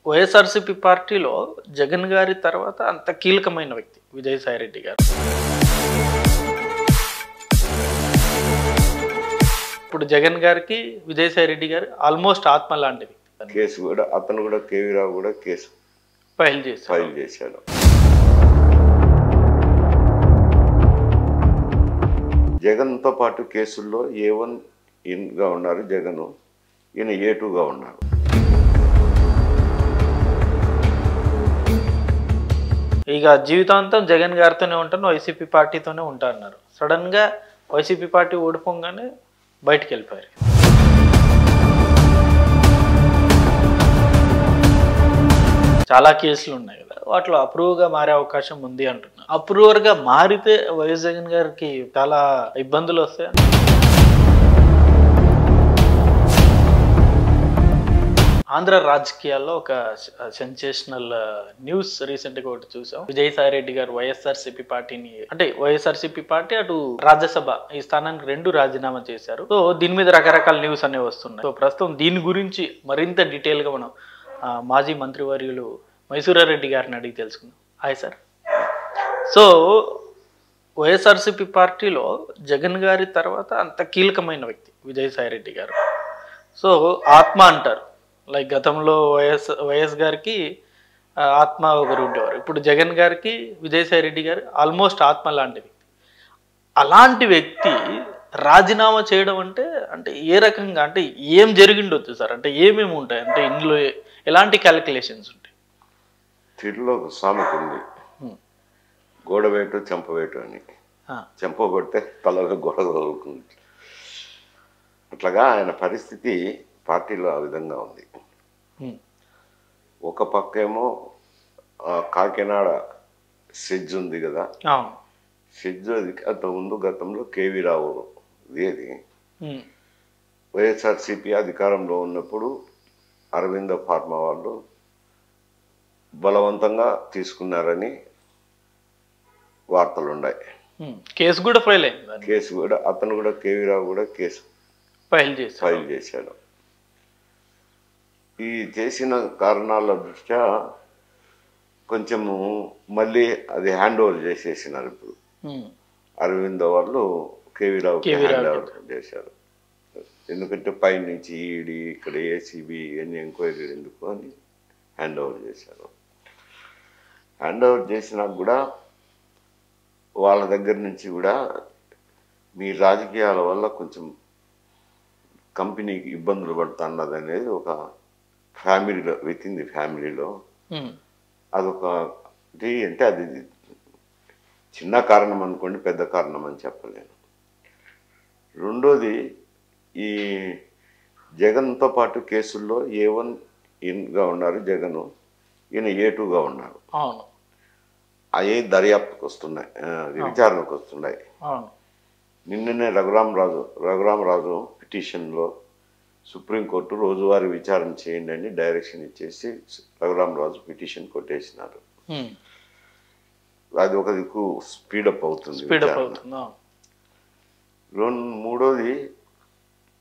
వైఎస్ఆర్సీపీ పార్టీలో జగన్ గారి తర్వాత అంత కీలకమైన వ్యక్తి విజయసాయిరెడ్డి గారు. ఇప్పుడు జగన్ గారికి విజయసాయిరెడ్డి గారు ఆల్మోస్ట్ ఆత్మ లాంటి వ్యక్తి. కేసు కూడా అతను కూడా కేవీ రావు కూడా కేసు ఫైల్ చేశాడు. జగన్తో పాటు కేసుల్లో A1 గా ఉన్నారు జగన్, ఈయన A2గా ఉన్నారు. ఇక జీవితాంతం జగన్ గారితోనే ఉంటాను, వైసీపీ పార్టీతోనే ఉంటా అన్నారు. సడన్గా వైసీపీ పార్టీ ఓడిపోగానే బయటికి వెళ్ళిపోయారు. చాలా కేసులు ఉన్నాయి కదా, వాటిలో అప్రూవ్గా మారే అవకాశం ఉంది అంటున్నారు. అప్రూవర్గా మారితే వైఎస్ జగన్ గారికి చాలా ఇబ్బందులు వస్తాయి. ఆంధ్ర రాజకీయాల్లో ఒక సెన్సేషనల్ న్యూస్ రీసెంట్గా ఒకటి చూసాం. విజయసాయిరెడ్డి గారు వైఎస్ఆర్సీపీ పార్టీని, అంటే వైఎస్ఆర్సీపీ పార్టీ అటు రాజ్యసభ ఈ స్థానానికి 2 రాజీనామా చేశారు. సో దీని మీద రకరకాల న్యూస్ అనేవి వస్తున్నాయి. సో ప్రస్తుతం దీని గురించి మరింత డీటెయిల్గా మనం మాజీ మంత్రివర్యులు మైసూరారెడ్డి గారిని అడిగి తెలుసుకుందాం. Hi sir. సో వైఎస్ఆర్సీపీ పార్టీలో జగన్ గారి తర్వాత అంత కీలకమైన వ్యక్తి విజయసాయిరెడ్డి గారు. సో ఆత్మ అంటారు, లైక్ గతంలో వైఎస్ గారికి ఆత్మ ఒకరు ఉండేవారు, ఇప్పుడు జగన్ గారికి విజయసాయిరెడ్డి గారు ఆల్మోస్ట్ ఆత్మ లాంటి వ్యక్తి. అలాంటి వ్యక్తి రాజీనామా చేయడం అంటే అంటే ఏ రకంగా, అంటే ఏం జరిగిండొచ్చు సార్, అంటే ఏమేమి ఉంటాయి, అంటే ఇందులో ఎలాంటి క్యాలిక్యులేషన్స్ ఉంటాయి? తిరులో ఒక సామెత ఉంది, గోడవేటు చెంపవేటు అని. చెంపబడితే తలలో గోడ తగులుకుంది. అట్లాగా ఆయన పరిస్థితి పార్టీలో ఆ విధంగా ఉంది. ఒక పక్కేమో కాకినాడ సెజ్ ఉంది కదా, సెజ్ అది అంతకుముందు గతంలో కేవీ రావు అది. వైఎస్ఆర్సీపీ అధికారంలో ఉన్నప్పుడు అరవింద ఫార్మా వాళ్ళు బలవంతంగా తీసుకున్నారని వార్తలు ఉన్నాయి. కేసు కూడా ఫైల్ అయింది. కేసు కూడా అతను కూడా కేవీ రావు కూడా కేసు ఫైల్ చేశాడు. ఈ చేసిన కారణాల దృష్ట్యా కొంచెము మళ్ళీ అది హ్యాండ్ ఓవర్ చేసేసినారు. ఇప్పుడు అరవింద వాళ్ళు కేవీ రావుకి హ్యాండ్ ఓవర్ చేశారు. ఎందుకంటే పైనుంచి ఈడీ, ఇక్కడ ఏసీబీ అన్ని ఎంక్వైరీ ఎందుకు అని హ్యాండ్ ఓవర్ చేశారు. హ్యాండ్ ఓవర్ చేసినా కూడా వాళ్ళ దగ్గర నుంచి కూడా మీ రాజకీయాల వల్ల కొంచెం కంపెనీకి ఇబ్బందులు పడుతున్నది అనేది ఒక ఫ్యామిలీలో, విత్ ఇన్ ది ఫ్యామిలీలో అదొక అంటే అది చిన్న కారణం అనుకోండి, పెద్ద కారణం అని చెప్పలేను. రెండోది, ఈ జగన్తో పాటు కేసుల్లో A1 గా ఉన్నారు జగన్, ఈయన A2గా ఉన్నారు. అవి దర్యాప్తుకు వస్తున్నాయి, విచారణకు వస్తున్నాయి. నిన్ననే రఘురామరాజు పిటిషన్లో సుప్రీంకోర్టు రోజువారీ విచారణ చేయండి అని డైరెక్షన్ ఇచ్చేసి రఘురామరాజు పిటిషన్ కొట్టేసినారు. అది ఒక దిక్కు స్పీడప్ అవుతుంది. మూడోది,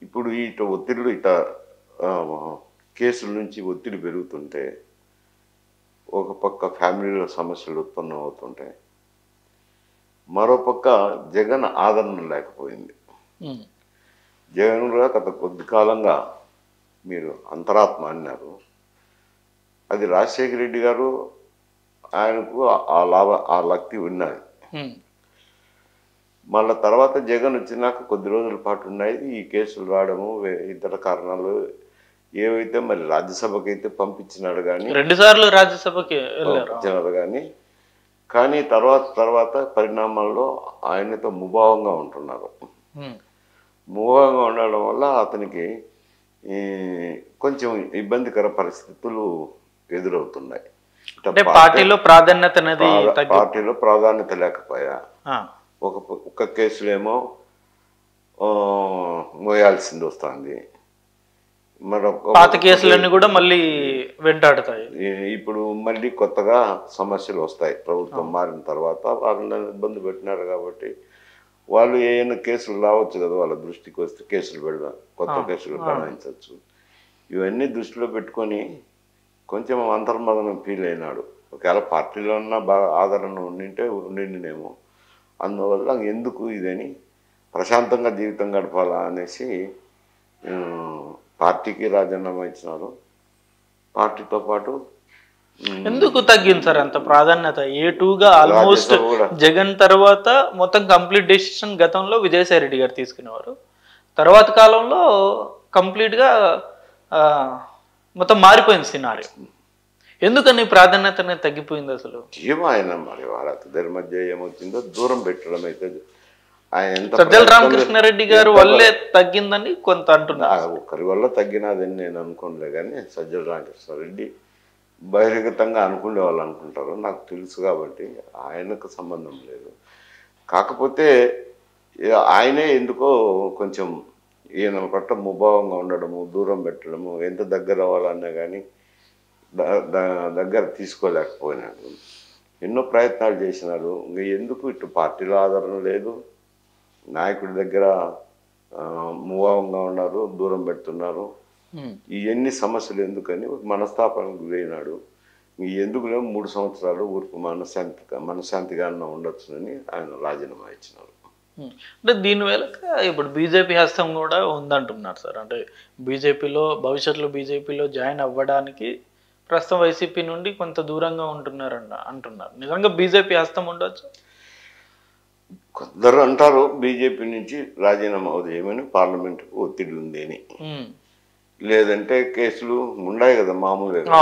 ఇప్పుడు ఇటు ఒత్తిడిలు కేసుల నుంచి ఒత్తిడి పెరుగుతుంటే ఒక పక్క ఫ్యామిలీలో సమస్యలు ఉత్పన్నం అవుతుంటాయి, మరోపక్క జగన్ ఆదరణ లేకపోయింది. జగన్ కూడా గత కొద్ది కాలంగా మీరు అంతరాత్మ అన్నారు, అది రాజశేఖర రెడ్డి గారు ఆయనకు ఆ లక్తి ఉన్నది. మళ్ళీ తర్వాత జగన్ వచ్చినాక కొద్ది రోజుల పాటు ఉన్నాయి ఈ కేసులు రావడము, ఇతర కారణాలు ఏవైతే మరి రాజ్యసభకి అయితే పంపించినాడు కానీ 2 సార్లు రాజ్యసభకి పంపించినాడు కానీ తర్వాత పరిణామాల్లో ఆయనతో ముభావంగా ఉంటున్నారు. ముభావంగా ఉండడం వల్ల అతనికి కొంచెం ఇబ్బందికర పరిస్థితులు ఎదురవుతున్నాయి. పార్టీలో ప్రాధాన్యత లేకపోయా, ఒక కేసులేమో మోయాల్సింది వస్తుంది, పాత కేసులన్నీ కూడా మళ్ళీ వెంటాడుతాయి. ఇప్పుడు మళ్ళీ కొత్తగా సమస్యలు వస్తాయి. ప్రభుత్వం మారిన తర్వాత వాళ్ళని ఇబ్బంది పెట్టినారు కాబట్టి వాళ్ళు ఏమైనా కేసులు రావచ్చు కదా, వాళ్ళ దృష్టికి వస్తే కేసులు పెడదాం, కొత్త కేసులు బనాయించవచ్చు. ఇవన్నీ దృష్టిలో పెట్టుకొని కొంచెం అంతర్మదనం ఫీల్ అయినాడు. ఒకవేళ పార్టీలో ఉన్న బాగా ఆదరణ ఉండిండేమో. అందువల్ల ఎందుకు ఇదని ప్రశాంతంగా జీవితం గడపాలా అనేసి పార్టీకి రాజీనామా ఇచ్చినారు. పార్టీతో పాటు ఎందుకు తగ్గింది సార్ అంత ప్రాధాన్యత? A2గా ఆల్మోస్ట్ రాజ్యసభ కూడా జగన్ తర్వాత మొత్తం కంప్లీట్ డెసిషన్ గతంలో విజయసాయి రెడ్డి గారు తీసుకునేవారు. తర్వాత కాలంలో కంప్లీట్గా మొత్తం మారిపోయింది సినారీ. ఎందుకని ప్రాధాన్యత అనేది తగ్గిపోయింది అసలు? ఏమో ఆయన మరి వాళ్ళిద్దరి మధ్య ఏమవుతుందో దూరం పెట్టడం అయితే ఆయన ఎంత సజ్జల రామకృష్ణారెడ్డి గారు వల్లే తగ్గిందని కొంత అంటున్నారు. ఒకరి వల్ల తగ్గినదని నేను అనుకోలే, కానీ సజ్జల రామకృష్ణారెడ్డి బహిరంగతంగా అనుకునే వాళ్ళు అనుకుంటారు, నాకు తెలుసు. కాబట్టి ఆయనకు సంబంధం లేదు. కాకపోతే ఆయనే ఎందుకో కొంచెం ఈయన పట్ల ముభావంగా ఉండడము, దూరం పెట్టడము, ఎంత దగ్గర అవ్వాలన్నా కానీ దగ్గర తీసుకోలేకపోయినాడు. ఎన్నో ప్రయత్నాలు చేసినాడు. ఇంకా ఎందుకు ఇటు పార్టీలో ఆదరణ లేదు, నాయకుడి దగ్గర ముభావంగా ఉన్నారు, దూరం పెడుతున్నారు. ఇవన్నీ సమస్యలు ఎందుకని మనస్తాపానికి గురైనాడు. ఎందుకు 3 సంవత్సరాలు ఊరికి మనశాంతిగా ఉండొచ్చునని ఆయన రాజీనామా ఇచ్చినారు. అంటే దీని వెనక ఇప్పుడు బీజేపీ హస్తం కూడా ఉందంటున్నారు సార్. అంటే భవిష్యత్తులో బీజేపీలో జాయిన్ అవ్వడానికి ప్రస్తుతం వైసీపీ నుండి కొంత దూరంగా అంటున్నారు. నిజంగా బీజేపీ హస్తం ఉండొచ్చు? కొందరు అంటారు బీజేపీ నుంచి రాజీనామా చేయమని, పార్లమెంటుకు ఒత్తిడి ఉంది అని. లేదంటే కేసులు ఉన్నాయి కదా మామూలుగా.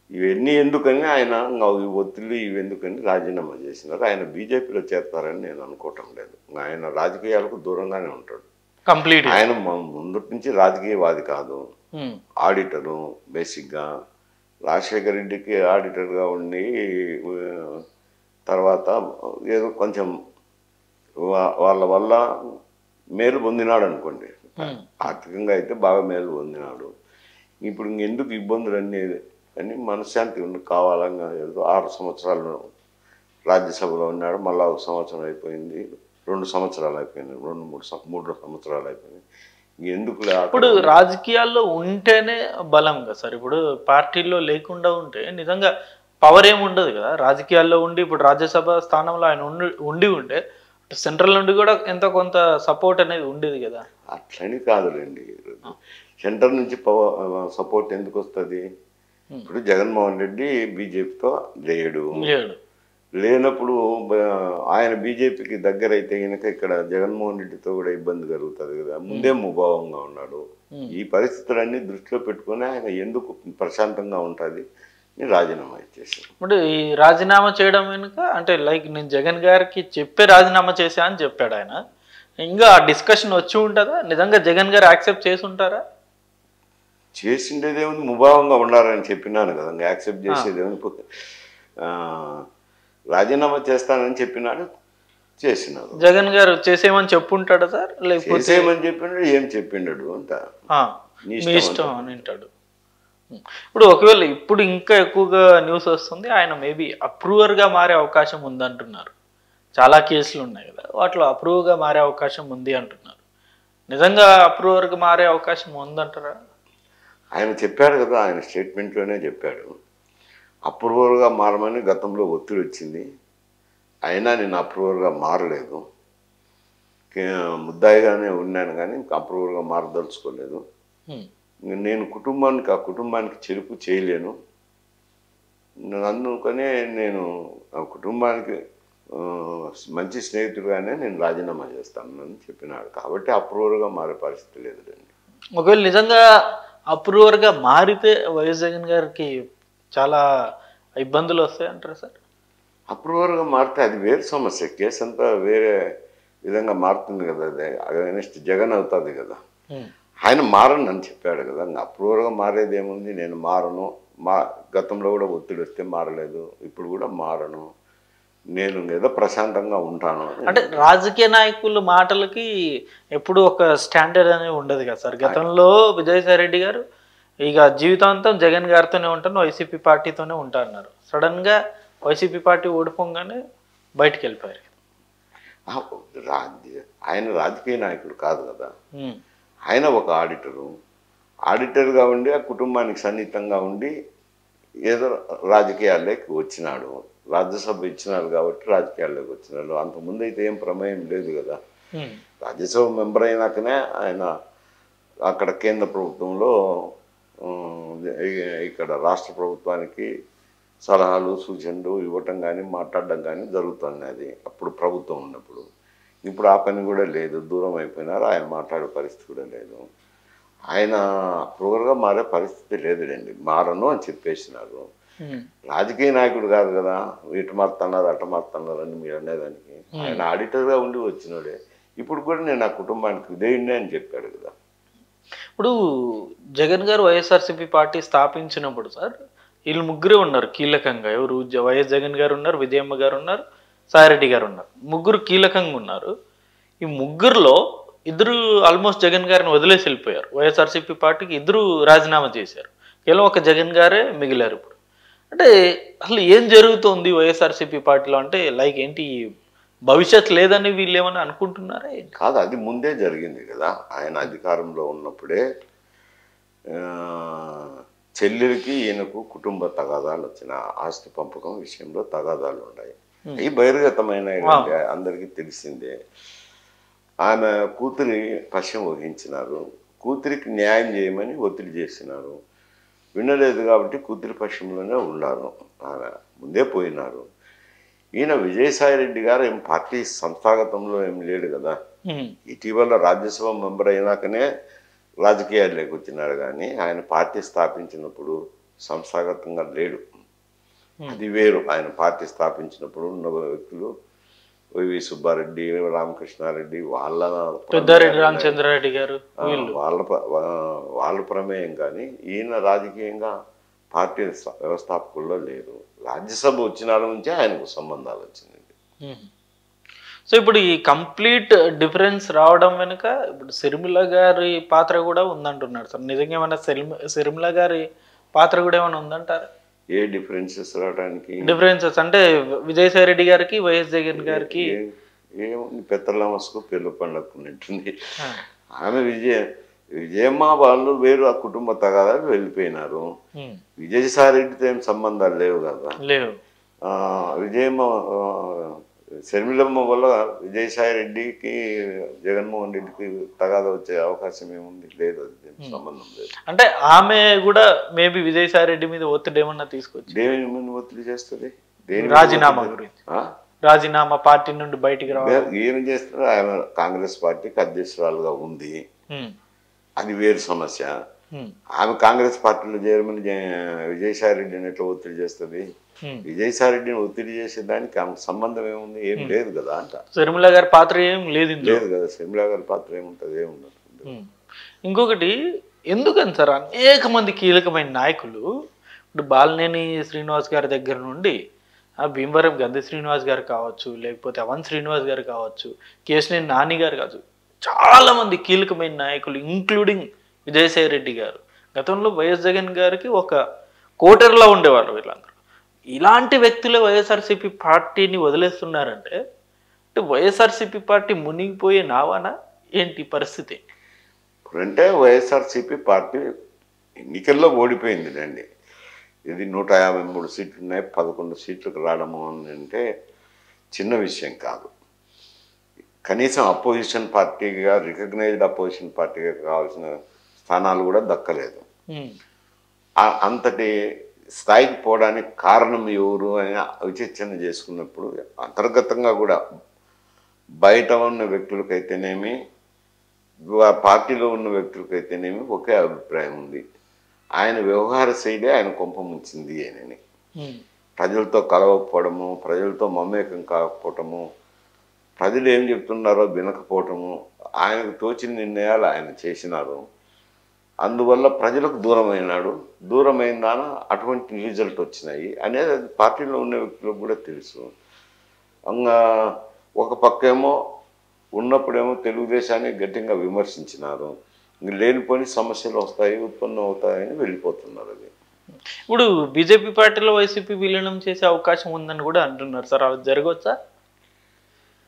ఇవన్నీ ఎందుకని ఆయన ఒత్తిళ్ళు ఇవి ఎందుకని రాజీనామా చేసినారు. ఆయన బీజేపీలో చేరతారని నేను అనుకోవటం లేదు. ఆయన రాజకీయాలకు దూరంగానే ఉంటాడు కంప్లీట్. ఆయన ముందటి నుంచి రాజకీయవాది కాదు, ఆడిటరు. బేసిక్గా రాజశేఖర రెడ్డికి ఆడిటర్గా ఉండి తర్వాత ఏదో కొంచెం వాళ్ళ వల్ల మేలు పొందినాడు అనుకోండి. ఆర్థికంగా అయితే బాగా మేలు పొందినాడు. ఇప్పుడు ఇంకెందుకు ఇబ్బందులు అని మనశ్శాంతి కావాలంగా 6 సంవత్సరాలు రాజ్యసభలో ఉన్నాడు. మళ్ళీ 1 సంవత్సరం అయిపోయింది, 2 సంవత్సరాలు అయిపోయినాయి, 3 సంవత్సరాలు అయిపోయింది. ఎందుకు ఇప్పుడు రాజకీయాల్లో ఉంటేనే బలం కదా సార్. ఇప్పుడు పార్టీల్లో లేకుండా ఉంటే నిజంగా పవర్ ఏమి ఉండదు కదా. రాజకీయాల్లో ఉండి ఇప్పుడు రాజ్యసభ స్థానంలో ఆయన ఉంటే సెంట్రల్ నుండి కూడా ఎంతో కొంత సపోర్ట్ అనేది ఉండేది కదా. అట్లని కాదులేండి, సెంట్రల్ నుంచి సపోర్ట్ ఎందుకు వస్తుంది? ఇప్పుడు జగన్మోహన్ రెడ్డి బీజేపీతో లేనప్పుడు ఆయన బీజేపీకి దగ్గర అయితే కనుక ఇక్కడ జగన్మోహన్ రెడ్డితో కూడా ఇబ్బంది కలుగుతుంది కదా. ముందే ముభావంగా ఉన్నాడు. ఈ పరిస్థితులన్నీ దృష్టిలో పెట్టుకుని ఆయన ఎందుకు ప్రశాంతంగా ఉంటుంది రాజీనామా ఇచ్చేసారు. ఇప్పుడు ఈ రాజీనామా చేయడం వెనుక అంటే లైక్ నేను జగన్ గారికి చెప్పే రాజీనామా చేశా అని చెప్పాడు ఆయన. ఇంకా డిస్కషన్ వచ్చి ఉంటుందా? నిజంగా జగన్ గారు యాక్సెప్ట్ చేసి ఉంటారా? చేసిండేదేముంది, ముభావంగా ఉండాలని చెప్పినాను కదా. ఇంకా యాక్సెప్ట్ చేసేదేముంది, రాజీనామా చేస్తానని చెప్పినాడు, చేసినాడు. జగన్ గారు చేసేయమని చెప్పుంటాడా సార్? లేకపోతే చేసేయమని చెప్పిండు, ఏం చెప్పిండడు అంత మీ ఇష్టం అని అంటాడు. ఇప్పుడు ఒకవేళ ఇప్పుడు ఇంకా ఎక్కువగా న్యూస్ వస్తుంది ఆయన మేబీ అప్రూవర్గా మారే అవకాశం ఉందంటున్నారు. చాలా కేసులు ఉన్నాయి కదా, వాటిలో అప్రూవ్గా మారే అవకాశం ఉంది అంటున్నారు. నిజంగా అప్రూవర్గా మారే అవకాశం ఉందంటారా? ఆయన చెప్పాడు కదా, ఆయన స్టేట్మెంట్లోనే చెప్పాడు అప్రూవర్గా మారమని. గతంలో ఒత్తిడి వచ్చింది, అయినా నేను అప్రూవర్గా మారలేదు, ముద్దాయిగానే ఉన్నాను, కానీ అప్రూవర్గా మారదలుచుకోలేదు. నేను కుటుంబానికి చెరుపు చేయలేను, అందుకనే నేను ఆ కుటుంబానికి మంచి స్నేహితుడుగానే నేను రాజీనామా చేస్తానని చెప్పినాడు. కాబట్టి అప్రూవర్గా మారే పరిస్థితి లేదండి. ఒకవేళ నిజంగా అప్రూవర్గా మారితే వైఎస్ జగన్ గారికి చాలా ఇబ్బందులు వస్తాయంటారు సార్? అప్రూవర్గా మారితే అది వేరే సమస్య, కేసు అంతా వేరే విధంగా మారుతుంది కదా. అది నెక్స్ట్ జగన్ అవుతుంది కదా. ఆయన మారను అని చెప్పాడు కదా. అప్రూవర్గా మారేది ఏముంది, నేను మారను, గతంలో కూడా ఒత్తిడి వస్తే మారలేదు, ఇప్పుడు కూడా మారను, నేను ఏదో ప్రశాంతంగా ఉంటాను. అంటే రాజకీయ నాయకుల మాటలకి ఎప్పుడు ఒక స్టాండర్డ్ అనేది ఉండదు కదా సార్. గతంలో విజయసాయి రెడ్డి గారు ఇక జీవితాంతం జగన్ గారితోనే ఉంటాను, వైసీపీ పార్టీతోనే ఉంటారన్నారు. సడన్గా వైసీపీ పార్టీ ఓడిపోగానే బయటికి వెళ్ళిపోయారు. ఆయన రాజకీయ నాయకుడు కాదు కదా. ఆయన ఒక ఆడిటర్గా ఉండి ఆ కుటుంబానికి సన్నిహితంగా ఉండి ఏదో రాజకీయాల్లోకి వచ్చినాడు. రాజ్యసభ ఇచ్చినారు కాబట్టి రాజకీయాల్లోకి వచ్చినాడు. అంతకుముందు అయితే ఏం ప్రమేయం లేదు కదా. రాజ్యసభ మెంబర్ అయినాకనే ఆయన అక్కడ కేంద్ర ప్రభుత్వంలో ఇక్కడ రాష్ట్ర ప్రభుత్వానికి సలహాలు సూచనలు ఇవ్వటం కానీ మాట్లాడడం కానీ జరుగుతున్నది అప్పుడు ప్రభుత్వం ఉన్నప్పుడు. ఇప్పుడు ఆ పని కూడా లేదు, దూరం అయిపోయినారు, ఆయన మాట్లాడే పరిస్థితి కూడా లేదు. ఆయన అప్రూవర్గా మారే పరిస్థితి లేదులేండి, మారను అని చెప్పేసినారు. రాజకీయ నాయకుడు కాదు కదా, ఇటు మారుతున్నారు అటు మారుతున్నారు అని మీరు అనేదానికి. ఆయన ఆడిటర్గా ఉండి వచ్చినాడే. ఇప్పుడు కూడా నేను నా కుటుంబానికి విధేయుడినే అని చెప్పాడు కదా. ఇప్పుడు జగన్ గారు వైఎస్ఆర్సీపీ పార్టీ స్థాపించినప్పుడు సార్ వీళ్ళు ముగ్గురే ఉన్నారు కీలకంగా. ఎవరు? వైఎస్ జగన్ గారు ఉన్నారు, విజయమ్మ గారు ఉన్నారు, సాయిరెడ్డి గారు ఉన్నారు. ముగ్గురు కీలకంగా ఉన్నారు. ఈ ముగ్గురులో ఇద్దరు ఆల్మోస్ట్ జగన్ గారిని వదిలేసి వెళ్ళిపోయారు. వైఎస్ఆర్సీపీ పార్టీకి ఇద్దరు రాజీనామా చేశారు. కేవలం ఒక జగన్ గారే మిగిలారు. ఇప్పుడు అంటే అసలు ఏం జరుగుతోంది వైఎస్ఆర్సీపీ పార్టీలో? అంటే లైక్ ఏంటి, భవిష్యత్ లేదని వీళ్ళు ఏమని అనుకుంటున్నారా? కాదు, అది ముందే జరిగింది కదా. ఆయన అధికారంలో ఉన్నప్పుడే చెల్లెలకి ఈయనకు కుటుంబ తగాదాలు వచ్చిన, ఆస్తి పంపకం విషయంలో తగాదాలు ఉన్నాయి. అవి బహిర్గతమైన అందరికీ తెలిసిందే. ఆమె కూతురి పశ్యం వహించినారు, కూతురికి న్యాయం చేయమని ఒత్తిడి చేసినారు. వినలేదు కాబట్టి కూతురి పశ్యంలోనే ఉన్నారు, ఆమె ముందే పోయినారు. ఈయన విజయసాయిరెడ్డి గారు ఏం పార్టీ సంస్థాగతంలో ఏం లేడు కదా. ఇటీవల రాజ్యసభ మెంబర్ అయినాకనే రాజకీయాల్లోకి వచ్చినాడు, కానీ ఆయన పార్టీ స్థాపించినప్పుడు సంస్థాగతంగా లేడు. అది వేరు. ఆయన పార్టీ స్థాపించినప్పుడు ఉన్న వ్యక్తులు వైవి సుబ్బారెడ్డి, రామకృష్ణారెడ్డి, వాళ్ళ పెద్దారెడ్డి రామచంద్రారెడ్డి గారు, వాళ్ళ ప్రమేయం. కానీ ఈయన రాజకీయంగా పార్టీ వ్యవస్థాపకుల్లో లేరు. రాజ్యసభ వచ్చిన నుంచే ఆయనకు సంబంధాలు వచ్చింది. సో ఇప్పుడు ఈ కంప్లీట్ డిఫరెన్స్ రావడం వెనుక ఇప్పుడు షర్మిల గారి పాత్ర కూడా ఉందంటున్నారు సార్. నిజంగా ఏమన్నా షర్మిల గారి పాత్ర కూడా ఏమైనా ఉందంటారా? ఏ డిఫరెన్సెస్ రావడానికి? డిఫరెన్సెస్ అంటే విజయసాయి రెడ్డి గారికి వైఎస్ జగన్ గారికి ఏముంది, పెత్తలమస్కు పెళ్ళి పండుకున్నట్టుంది. ఆమె విజయమ్మ వాళ్ళు వేరు, ఆ కుటుంబ తగాదాలు వెళ్ళిపోయినారు. విజయసాయి రెడ్డితో ఏం సంబంధాలు లేవు కదా. లేవు. విజయమ్మ షర్మిలమ్మ వల్ల విజయసాయి రెడ్డికి జగన్మోహన్ రెడ్డికి తగాదా వచ్చే అవకాశం ఏముంది? లేదు, అది సంబంధం లేదు. అంటే ఆమె కూడా మేబీ విజయసాయి రెడ్డి మీద ఒత్తిడి ఏమన్నా తీసుకొచ్చి దేని మీద ఒత్తిడి చేస్తుంది? రాజీనామా గురించి, రాజీనామా పార్టీ నుండి బయటికి రావాలి. ఏం చేస్తారు? ఆమె కాంగ్రెస్ పార్టీకి అధ్యక్షురాలుగా ఉంది, అది వేరు సమస్య. ఆమె కాంగ్రెస్ పార్టీలో చేరమని విజయసాయి రెడ్డిని ఎట్లా ఒత్తిడి చేస్తుంది? విజయసాయి రెడ్డిని ఒత్తిడి చేసేదానికి ఆమెకు సంబంధం ఏముంది? ఏం లేదు కదా. అంట షర్మిల గారి పాత్ర ఏం లేదు కదా. షర్మిల గారి పాత్ర ఏముంటుంది? ఏముండదు. ఇంకొకటి ఎందుకని సార్ అనేక మంది కీలకమైన నాయకులు, ఇప్పుడు బాలినేని శ్రీనివాస్ గారి దగ్గర నుండి భీమవరం గంధి శ్రీనివాస్ గారు కావచ్చు, లేకపోతే అవన్ శ్రీనివాస్ గారు కావచ్చు, కేశినేని నాని గారు కావచ్చు, చాలా మంది కీలకమైన నాయకులు ఇంక్లూడింగ్ విజయసాయి రెడ్డి గారు గతంలో వైఎస్ జగన్ గారికి ఒక కోటర్లా ఉండేవాళ్ళు. వీళ్ళందరూ ఇలాంటి వ్యక్తులే వైఎస్ఆర్సీపీ పార్టీని వదిలేస్తున్నారంటే వైఎస్ఆర్సీపీ పార్టీ మునిగిపోయే నావానా ఏంటి పరిస్థితి? ఇప్పుడంటే వైఎస్ఆర్సీపీ పార్టీ ఎన్నికల్లో ఓడిపోయింది అండి. ఇది 153 సీట్లు ఉన్నాయి, 11 సీట్లకు రావడము అని అంటే చిన్న విషయం కాదు. కనీసం అపోజిషన్ పార్టీగా, రికగ్నైజ్డ్ అపోజిషన్ పార్టీగా కావాల్సిన స్థానాలు కూడా దక్కలేదు. అంతటి స్థాయికి పోవడానికి కారణం ఎవరు అని విచక్షణ చేసుకున్నప్పుడు అంతర్గతంగా కూడా బయట ఉన్న వ్యక్తులకైతేనేమి, పార్టీలో ఉన్న వ్యక్తులకైతేనేమి ఒకే అభిప్రాయం ఉంది. ఆయన వ్యవహార శైలి ఆయన కొంప ముంచింది అని. ప్రజలతో కలవకపోవడము, ప్రజలతో మమేకం కాకపోవటము, ప్రజలు ఏం చెప్తున్నారో వినకపోవటము, ఆయనకు తోచిన నిర్ణయాలు ఆయన చేసినారు. అందువల్ల ప్రజలకు దూరమైనాడు. దూరమైన దాన అటువంటి రిజల్ట్ వచ్చినాయి అనేది పార్టీలో ఉన్న వ్యక్తులకు కూడా తెలుసు. ఒక పక్కేమో ఉన్నప్పుడేమో తెలుగుదేశాన్ని గట్టిగా విమర్శించినారు. లేనిపోని సమస్యలు వస్తాయి, ఉత్పన్నం అవుతాయని వెళ్ళిపోతున్నారు. అది ఇప్పుడు బీజేపీ పార్టీలో వైసీపీ విలీనం చేసే అవకాశం ఉందని కూడా అంటున్నారు సార్. అది జరగవచ్చా?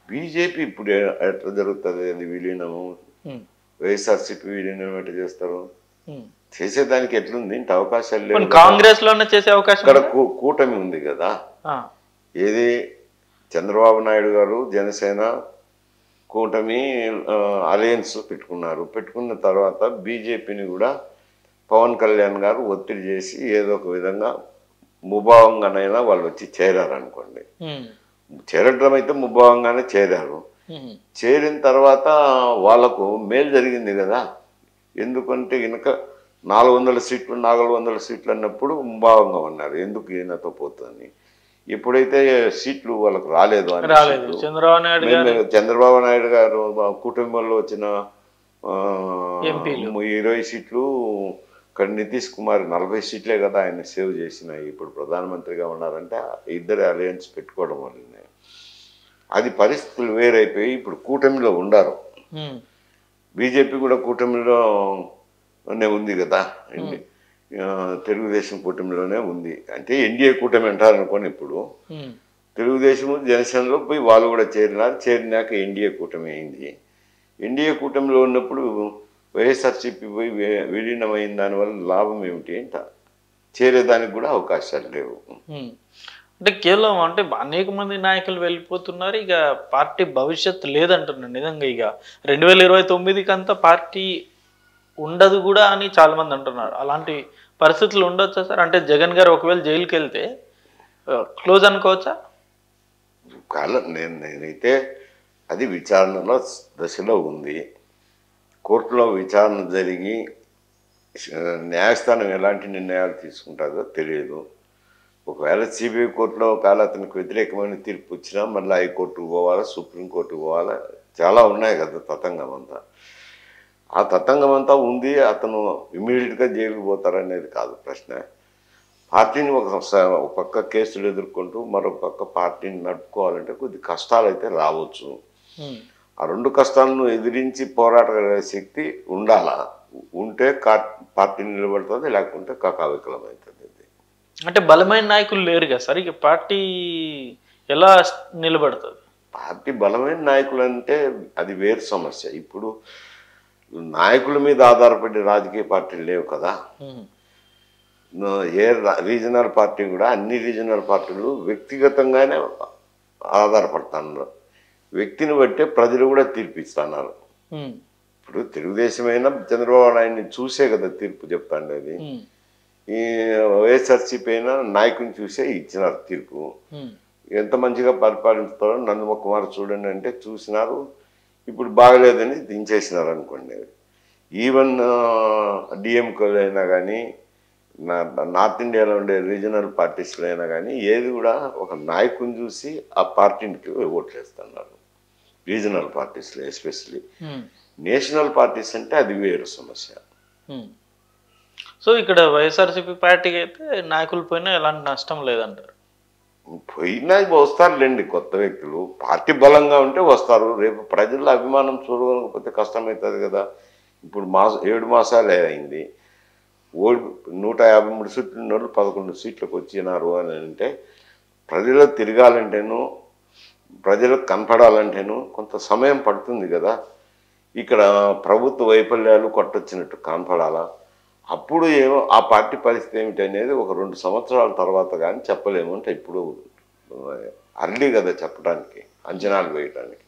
బీజేపీ ఇప్పుడు ఎట్లా జరుగుతుంది అది విలీనము? వైఎస్ఆర్సీపీ విలీనం ఎట్లా చేస్తారు? చేసేదానికి ఎట్లుంది ఇంత అవకాశాలు లేవు కదా. కాంగ్రెస్ లోనే చేసే అవకాశం ఇక్కడ కూటమి ఉంది కదా. ఏది చంద్రబాబు నాయుడు గారు జనసేన కూటమి అలయన్స్ పెట్టుకున్నారు. పెట్టుకున్న తర్వాత బీజేపీని కూడా పవన్ కళ్యాణ్ గారు ఒత్తిడి చేసి ఏదో ఒక విధంగా ముభావంగానైనా వాళ్ళు వచ్చి చేరారనుకోండి. చేరడం అయితే ముభావంగానే చేరారు. చేరిన తర్వాత వాళ్లకు మేలు జరిగింది కదా. ఎందుకంటే కనుక 400 సీట్లు 400 సీట్లు అన్నప్పుడు ముభావంగా ఉన్నారు, ఎందుకు ఈయనతో పోతుంది. ఎప్పుడైతే సీట్లు వాళ్ళకు రాలేదు అని చంద్రబాబు నాయుడు గారు కుటుంబంలో వచ్చిన 20 సీట్లు, ఇక్కడ నితీష్ కుమార్ 40 సీట్లే కదా ఆయన సేవ్ చేసినాయి. ఇప్పుడు ప్రధానమంత్రిగా ఉన్నారంటే ఇద్దరు అలయన్స్ పెట్టుకోవడం వల్లనే అది పరిస్థితులు వేరైపోయి ఇప్పుడు కూటమిలో ఉండారు. బీజేపీ కూడా కూటమిలోనే ఉంది కదా, తెలుగుదేశం కూటమిలోనే ఉంది. అంటే ఎన్డీఏ కూటమి అంటారనుకోని ఇప్పుడు తెలుగుదేశం జనసేనలో పోయి వాళ్ళు కూడా చేరినారు. చేరినాక ఎన్డీఏ కూటమి అయింది. ఎన్డీఏ కూటమిలో ఉన్నప్పుడు వైఎస్ఆర్సీపీ పోయి విలీనమైన దానివల్ల లాభం ఏమిటి అంట, చేరేదానికి కూడా అవకాశాలు లేవు. అంటే కేవలం అంటే అనేక మంది నాయకులు వెళ్ళిపోతున్నారు, ఇక పార్టీ భవిష్యత్తు లేదంటున్నారు. నిజంగా ఇక 2029కి అంతా పార్టీ ఉండదు కూడా అని చాలా మంది అంటున్నారు. అలాంటి పరిస్థితులు ఉండొచ్చా సార్? అంటే జగన్ గారు ఒకవేళ జైలుకి వెళ్తే క్లోజ్ అనుకోవచ్చా? నేనైతే అది విచారణలో దశలో ఉంది. కోర్టులో విచారణ జరిగి న్యాయస్థానం ఎలాంటి నిర్ణయాలు తీసుకుంటుందో తెలియదు. ఒకవేళ సిబిఐ కోర్టులో ఒకవేళ అతనికి వ్యతిరేకమైన తీర్పు వచ్చినా మళ్ళీ హైకోర్టుకు పోవాలా, సుప్రీంకోర్టుకు పోవాలా, చాలా ఉన్నాయి కదా తతంగం అంతా. ఆ తతంగం అంతా ఉంది. అతను ఇమీడియట్గా జైలుకు పోతారనేది కాదు ప్రశ్న. పార్టీని ఒక పక్క కేసులు ఎదుర్కొంటూ మరొక పక్క పార్టీని నడుపుకోవాలంటే కొద్ది కష్టాలు అయితే రావచ్చు. ఆ రెండు కష్టాలను ఎదిరించి పోరాటగల శక్తి ఉండాలా. ఉంటే పార్టీ నిలబడుతుంది, లేకుంటే కకావికలం అవుతుంది. అంటే బలమైన నాయకులు లేరు కదా సార్, ఇక పార్టీ ఎలా నిలబడుతుంది? పార్టీ బలమైన నాయకులు అంటే అది వేరు సమస్య. ఇప్పుడు నాయకుల మీద ఆధారపడి రాజకీయ పార్టీలు లేవు కదా. ఏ రీజనల్ పార్టీ కూడా అన్ని రీజనల్ పార్టీలు వ్యక్తిగతంగానే ఆధారపడుతున్నారు. వ్యక్తిని బట్టే ప్రజలు కూడా తీర్పిస్తున్నారు. ఇప్పుడు తెలుగుదేశమైనా చంద్రబాబు నాయుడిని చూసే కదా తీర్పు చెప్తాండేది. ఈ వైఎస్ఆర్సీపీ అయినా నాయకుని చూసే ఇచ్చినారు తీర్పు. ఎంత మంచిగా పరిపాలిస్తారో నందమ కుమార్ చూడండి అంటే చూసినారు, ఇప్పుడు బాగలేదని దించేసినారు అనుకోండి. ఈవెన్ డిఎంకేలో అయినా కానీ నార్త్ ఇండియాలో ఉండే రీజనల్ పార్టీస్లో అయినా కానీ ఏది కూడా ఒక నాయకుని చూసి ఆ పార్టీకి ఓట్లేస్తున్నారు. రీజనల్ పార్టీస్లో ఎస్పెషలీ. నేషనల్ పార్టీస్ అంటే అది వేరు సమస్య. సో ఇక్కడ వైఎస్ఆర్సీపీ పార్టీకి అయితే నాయకులు పోయినా ఎలాంటి నష్టం లేదంటారు. పోయినా వస్తారులేండి కొత్త వ్యక్తులు. పార్టీ బలంగా ఉంటే వస్తారు. రేపు ప్రజల అభిమానం చూడకపోతే కష్టమవుతుంది కదా. ఇప్పుడు 7 మాసాలే అయింది. 153 సీట్లు ఉన్న వాళ్ళు 11 సీట్లకు వచ్చినారు అని అంటే ప్రజలకు తిరగాలంటేను, ప్రజలకు కనపడాలంటేను కొంత సమయం పడుతుంది కదా. ఇక్కడ ప్రభుత్వ వైఫల్యాలు కొట్టొచ్చినట్టు కనపడాలా. అప్పుడు ఏమో ఆ పార్టీ పరిస్థితి ఏమిటి అనేది ఒక 2 సంవత్సరాల తర్వాత కానీ చెప్పలేము. అంటే ఇప్పుడు అర్లీ కదా చెప్పడానికి, అంచనాలు వేయడానికి.